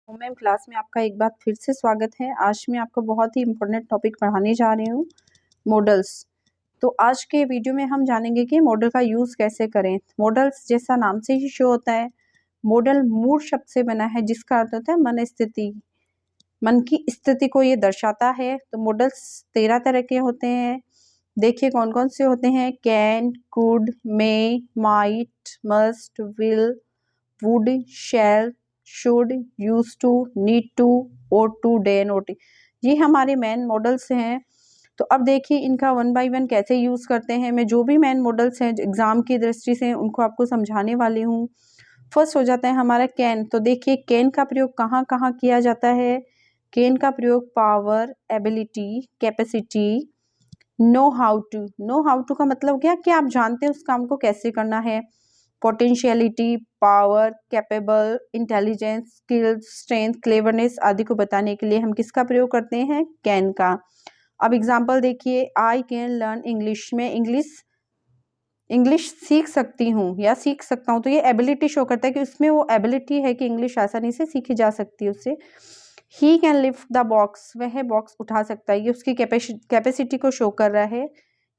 Ma'am class में आपका एक बार फिर से स्वागत है। आज मैं आपको बहुत ही इम्पोर्टेंट टॉपिक पढ़ाने जा रही हूँ, मॉडल्स। तो आज के वीडियो में हम जानेंगे कि मॉडल का यूज़ कैसे करें। मॉडल्स जैसा नाम से ही शो होता है, मॉडल मूड शब्द से बना है जिसका अर्थ होता है मन स्थिति, मन की स्थिति को ये दर्शाता है। तो मॉडल्स 13 तरह के होते हैं। देखिए कौन कौन से होते हैं। Can, could, may, might, must, will, would, shall, should, use to, need to, ought to, dare, not, ये हमारे मेन मॉडल्स हैं। तो अब देखिए इनका वन बाय वन कैसे यूज करते हैं। मैं जो भी मेन मॉडल्स हैं एग्जाम की दृष्टि से उनको आपको समझाने वाली हूँ। फर्स्ट हो जाता है हमारा कैन। तो देखिए कैन का प्रयोग कहाँ कहाँ किया जाता है। कैन का प्रयोग power, ability, capacity, know how to का मतलब क्या कि आप जानते हैं उस काम को कैसे करना है। Potentiality, power, capable, intelligence, skills, strength, cleverness आदि को बताने के लिए हम किसका प्रयोग करते हैं, कैन का। अब एग्जांपल देखिए, आई कैन लर्न इंग्लिश, में इंग्लिश सीख सकती हूँ या सीख सकता हूँ। तो ये एबिलिटी शो करता है कि उसमें वो एबिलिटी है कि इंग्लिश आसानी से सीखी जा सकती है उससे। He can lift the box, वह बॉक्स उठा सकता है, ये उसकी कैपेसिटी को शो कर रहा है।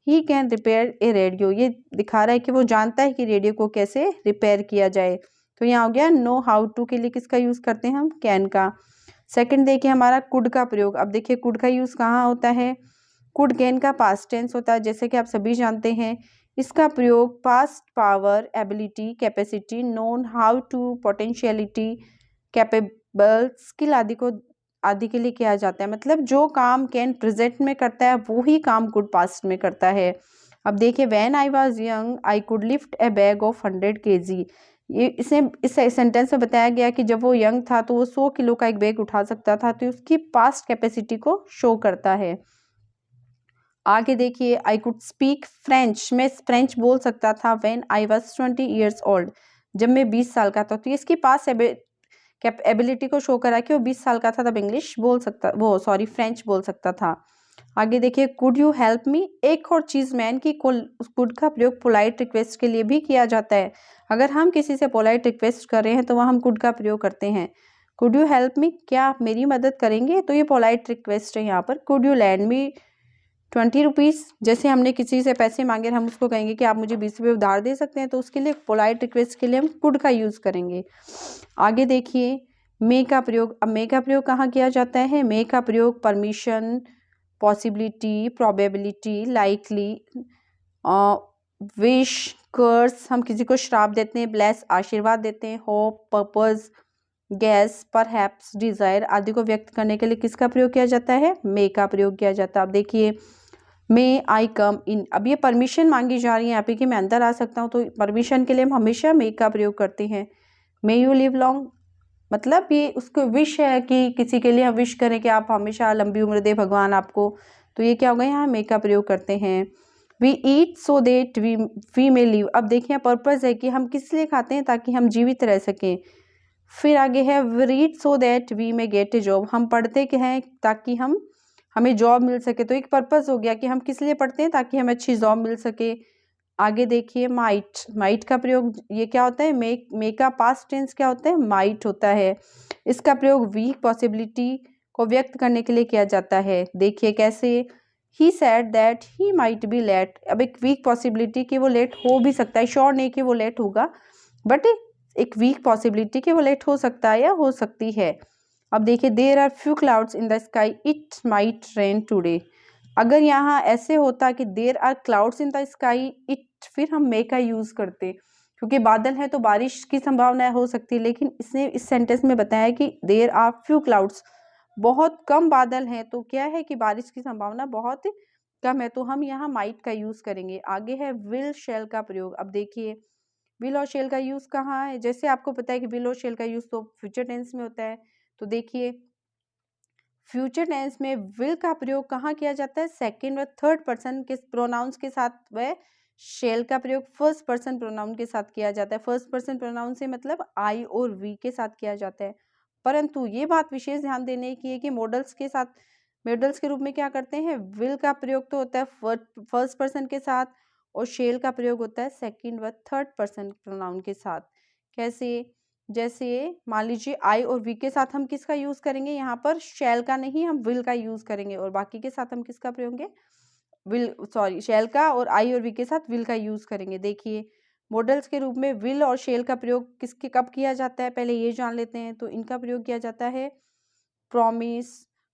He can repair A radio, ये दिखा रहा है कि वो जानता है कि रेडियो को कैसे रिपेयर किया जाए। तो यहाँ हो गया नो हाउ टू के लिए किसका यूज करते हैं हम, कैन का। सेकंड देखिए हमारा कुड का प्रयोग। अब देखिए कुड का यूज कहाँ होता है। कुड कैन का पास्ट टेंस होता है जैसे कि आप सभी जानते हैं। इसका प्रयोग past, power, ability, capacity, known how to, potentiality, capable, skill आदि के लिए किया जाता है। मतलब जो काम कैन प्रेजेंट में करता है वो ही काम कुड पास्ट में करता है। अब देखिए when I was young I could lift A bag of 100 kg, ये इस सेंटेंस में बताया गया कि जब वो यंग था तो वो 100 किलो का एक बैग उठा सकता था। तो उसकी पास्ट कैपेसिटी को शो करता है। आगे देखिए आई कुड स्पीक फ्रेंच, मैं फ्रेंच बोल सकता था when I was 20 years old, जब मैं 20 साल का था। तो इसकी पास एबिलिटी को शो करा कि वो 20 साल का था तब इंग्लिश बोल सकता, फ्रेंच बोल सकता था। आगे देखिए कुड यू हेल्प मी, एक और चीज़ मैन की कुड का प्रयोग पोलाइट रिक्वेस्ट के लिए भी किया जाता है। अगर हम किसी से पोलाइट रिक्वेस्ट कर रहे हैं तो वह हम कुड का प्रयोग करते हैं। कुड यू हेल्प मी, क्या आप मेरी मदद करेंगे, तो ये पोलाइट रिक्वेस्ट है यहाँ पर। Could you lend me 20 rupees, जैसे हमने किसी से पैसे मांगे हम उसको कहेंगे कि आप मुझे 20 रुपये उधार दे सकते हैं, तो उसके लिए पोलाइट रिक्वेस्ट के लिए हम कुड का यूज़ करेंगे। आगे देखिए मे का प्रयोग। अब मे का प्रयोग कहाँ किया जाता है। मे का प्रयोग permission, possibility, probability, likely, wish, curse, हम किसी को श्राप देते हैं, ब्लेस आशीर्वाद देते हैं, hope, purpose, guess, perhaps, desire आदि को व्यक्त करने के लिए किसका प्रयोग किया जाता है, मे का प्रयोग किया जाता है। अब देखिए मे आई कम इन, अब ये परमिशन मांगी जा रही है यहाँ पे कि मैं अंदर आ सकता हूँ, तो परमिशन के लिए हम हमेशा मे का प्रयोग करते हैं। मे यू लिव लॉन्ग, मतलब ये उसको विश है कि किसी के लिए हम विश करें कि आप हमेशा लंबी उम्र दे भगवान आपको। तो ये क्या होगा, यहाँ मे का प्रयोग करते हैं। We eat so that we may live, अब देखिए पर्पज़ है कि हम किस लिए खाते हैं, ताकि हम जीवित रह सकें। फिर आगे है we read so that we may get a job, हम पढ़ते क्या हैं ताकि हमें जॉब मिल सके। तो एक पर्पस हो गया कि हम किस लिए पढ़ते हैं, ताकि हमें अच्छी जॉब मिल सके। आगे देखिए माइट का प्रयोग, ये क्या होता है, मे का पास्ट टेंस क्या होता है, माइट होता है। इसका प्रयोग वीक पॉसिबिलिटी को व्यक्त करने के लिए किया जाता है। देखिए कैसे, he said that he might be late, अब एक वीक पॉसिबिलिटी कि वो लेट हो भी सकता है, श्योर नहीं कि वो लेट होगा, बट एक वीक पॉसिबिलिटी कि वो लेट हो सकता है या हो सकती है। अब देखिए there are few clouds in the sky it might rain today, अगर यहाँ ऐसे होता कि there are clouds in the sky it, फिर हम मे का यूज करते, क्योंकि बादल है तो बारिश की संभावना हो सकती है। लेकिन इसने इस सेंटेंस में बताया कि देयर आर फ्यू क्लाउड्स, बहुत कम बादल हैं, तो क्या है कि बारिश की संभावना बहुत कम है, तो हम यहाँ माइट का यूज करेंगे। आगे है विल शेल का प्रयोग। अब देखिए विल और शेल का यूज कहाँ है, जैसे आपको पता है कि विल और शेल का यूज तो फ्यूचर टेंस में होता है। तो देखिए फ्यूचर टेंस में विल का प्रयोग कहाँ किया जाता है, सेकंड व थर्ड पर्सन के प्रोनाउंस के साथ, व शेल का प्रयोग फर्स्ट पर्सन प्रोनाउन के साथ किया जाता है। फर्स्ट पर्सन प्रोनाउन से मतलब आई और वी के साथ किया जाता है। परंतु ये बात विशेष ध्यान देने की है कि मॉडल्स के रूप में क्या करते हैं, विल का प्रयोग तो होता है फर्स्ट पर्सन के साथ, और शेल का प्रयोग होता है सेकंड व थर्ड पर्सन प्रोनाउन के साथ। कैसे, जैसे मान लीजिए आई और वी के साथ हम किसका यूज़ करेंगे, यहाँ पर शैल का नहीं, हम विल का यूज़ करेंगे, और बाकी के साथ हम किसका प्रयोग करेंगे, विल, सॉरी, शैल का, और आई और वी के साथ विल का यूज़ करेंगे। देखिए मॉडल्स के रूप में विल और शेल का प्रयोग किसके कब किया जाता है, पहले ये जान लेते हैं। तो इनका प्रयोग किया जाता है प्रॉमिस,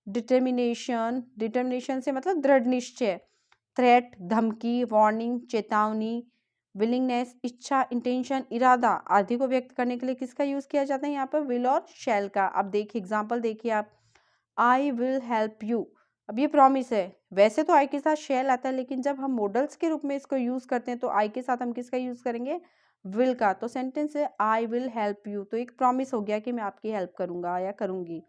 डिटर्मिनेशन, डिटर्मिनेशन से मतलब दृढ़ निश्चय, थ्रेट, धमकी, वार्निंग, चेतावनी, विलिंगनेस, इच्छा, इंटेंशन, इरादा आदि को व्यक्त करने के लिए किसका यूज किया जाता है, यहाँ पर विल और शैल का। अब देखिए एग्जाम्पल देखिए आप, आई विल हेल्प यू, अब ये प्रॉमिस है, वैसे तो आई के साथ शैल आता है, लेकिन जब हम मॉडल्स के रूप में इसको यूज करते हैं तो आई के साथ हम किसका यूज करेंगे, विल का। तो सेंटेंस है आई विल हेल्प यू, तो एक प्रॉमिस हो गया कि मैं आपकी हेल्प करूंगा या करूंगी।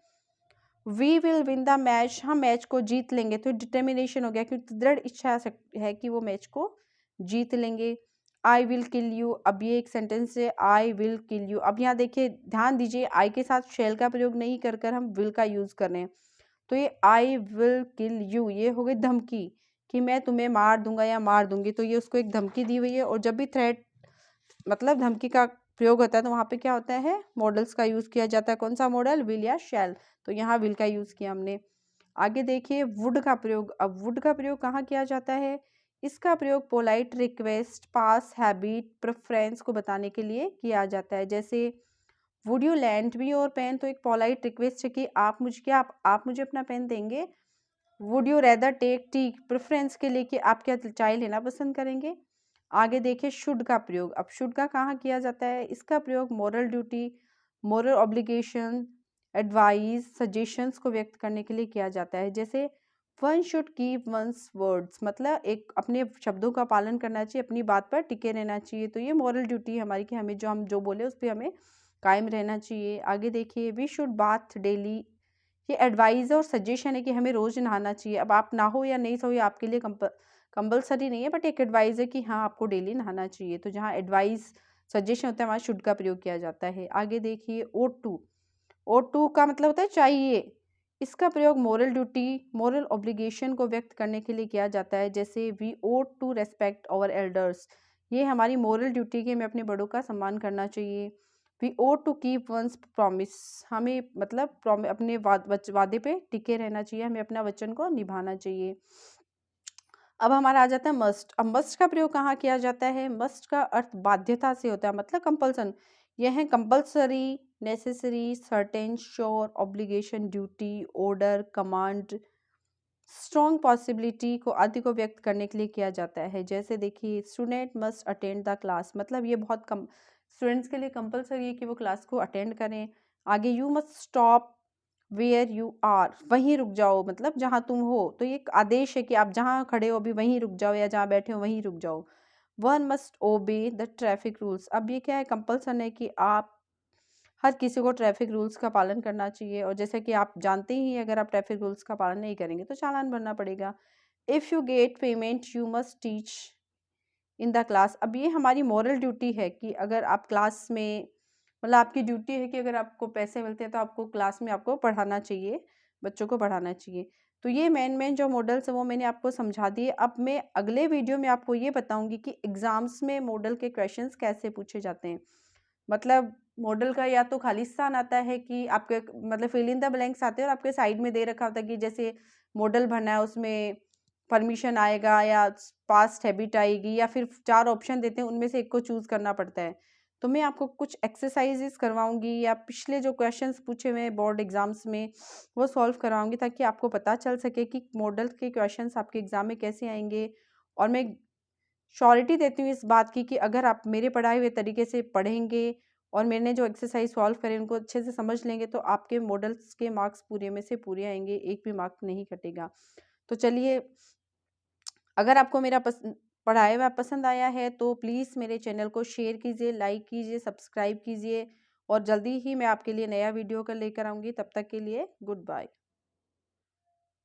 We will win the match, हम मैच को जीत लेंगे, तो डिटर्मिनेशन हो गया क्योंकि दृढ़ इच्छा है कि वो मैच को जीत लेंगे। आई विल किल यू, अब ये एक सेंटेंस है आई विल किल यू। अब यहाँ देखिए ध्यान दीजिए आई के साथ शेल का प्रयोग नहीं कर कर हम विल का यूज कर रहे हैं। तो ये आई विल किल यू ये हो गई धमकी कि मैं तुम्हें मार दूंगा या मार दूंगी, तो ये उसको एक धमकी दी हुई है। और जब भी थ्रेट मतलब धमकी का प्रयोग होता है तो वहाँ पे क्या होता है, मॉडल्स का यूज किया जाता है। कौन सा मॉडल, विल या शैल, तो यहाँ विल का यूज किया हमने। आगे देखिए वुड का प्रयोग, अब वुड का प्रयोग कहाँ किया जाता है, इसका प्रयोग polite request, past, habit, preference को बताने के लिए किया जाता है। जैसे would you lend me your pen, तो एक पोलाइट रिक्वेस्ट है कि आप मुझे क्या आप मुझे अपना पेन देंगे। Would you rather take tea, preference के लिए कि आप क्या चाय लेना पसंद करेंगे। आगे देखिए शुड का प्रयोग, अब शुड का कहाँ किया जाता है, इसका प्रयोग moral duty, moral obligation, advice, suggestions को व्यक्त करने के लिए किया जाता है। जैसे one should keep once words, मतलब एक अपने शब्दों का पालन करना चाहिए, अपनी बात पर टिके रहना चाहिए। तो ये मॉरल ड्यूटी है हमारी कि हमें हम जो बोले उस पर हमें कायम रहना चाहिए। आगे देखिए वी शुड बाथ डेली, ये एडवाइस और सजेशन है कि हमें रोज नहाना चाहिए। अब आप नहाओ या नहीं सो ये आपके लिए कंपलसरी नहीं है, बट एक एडवाइस है कि हाँ आपको डेली नहाना चाहिए। तो जहाँ एडवाइस सजेशन होता है वहाँ शुड का प्रयोग किया जाता है। आगे देखिए ओ टू का मतलब होता है चाहिए, इसका प्रयोग मोरल ड्यूटी, मोरल ऑब्लिगेशन को व्यक्त करने के लिए किया जाता है। जैसे we ought to respect our elders, ये हमारी मोरल ड्यूटी की हमें अपने बड़ों का सम्मान करना चाहिए। We ought to keep one's promise, हमें मतलब अपने वादे पे टिके रहना चाहिए, हमें अपना वचन को निभाना चाहिए। अब हमारा आ जाता है मस्ट। अब मस्ट का प्रयोग कहाँ किया जाता है, मस्ट का अर्थ बाध्यता से होता है, मतलब कंपल्सन। यह है compulsory, necessary, certain, sure, obligation, duty, order, command, strong possibility को आदि को व्यक्त करने के लिए किया जाता है। जैसे देखिए student must attend the class, मतलब ये बहुत कम स्टूडेंट्स के लिए कंपलसरी है कि वो क्लास को अटेंड करें। आगे you must stop where you are, वहीं रुक जाओ, मतलब जहाँ तुम हो, तो ये एक आदेश है कि आप जहाँ खड़े हो अभी वहीं रुक जाओ, या जहाँ बैठे हो वहीं रुक जाओ। One must obey the traffic rules, अब ये क्या है, कंपल्सन है कि आप हर किसी को ट्रैफिक रूल्स का पालन करना चाहिए। और जैसे कि आप जानते ही अगर आप ट्रैफिक रूल्स का पालन नहीं करेंगे तो चालान भरना पड़ेगा। If you get payment you must teach in the class, अब ये हमारी मॉरल ड्यूटी है कि अगर आप क्लास में, मतलब आपकी ड्यूटी है कि अगर आपको पैसे मिलते हैं तो आपको क्लास में आपको पढ़ाना चाहिए, बच्चों को पढ़ाना चाहिए। तो ये मेन जो मॉडल्स हैं वो मैंने आपको समझा दिए। अब मैं अगले वीडियो में आपको ये बताऊंगी कि एग्जाम्स में मॉडल के क्वेश्चंस कैसे पूछे जाते हैं। मतलब मॉडल का या तो खाली स्थान आता है कि आपके मतलब फिल इन द ब्लैंक्स आते हैं, और आपके साइड में दे रखा होता है कि जैसे मॉडल भरना है उसमें परमिशन आएगा या पास्ट हैबिट आएगी, या फिर 4 ऑप्शन देते हैं उनमें से एक को चूज़ करना पड़ता है। तो मैं आपको कुछ एक्सरसाइजेस करवाऊंगी या पिछले जो क्वेश्चंस पूछे हुए हैं बोर्ड एग्जाम्स में वो सॉल्व करवाऊंगी, ताकि आपको पता चल सके कि मॉडल के क्वेश्चंस आपके एग्जाम में कैसे आएंगे। और मैं श्योरिटी देती हूँ इस बात की कि अगर आप मेरे पढ़ाए हुए तरीके से पढ़ेंगे और मैंने जो एक्सरसाइज सॉल्व करे उनको अच्छे से समझ लेंगे तो आपके मॉडल्स के मार्क्स पूरे में से पूरे आएंगे, एक भी मार्क नहीं कटेगा। तो चलिए, अगर आपको मेरा पढ़ाया हुआ पसंद आया है तो प्लीज़ मेरे चैनल को शेयर कीजिए, लाइक कीजिए, सब्सक्राइब कीजिए, और जल्दी ही मैं आपके लिए नया वीडियो का लेकर आऊँगी। तब तक के लिए गुड बाय।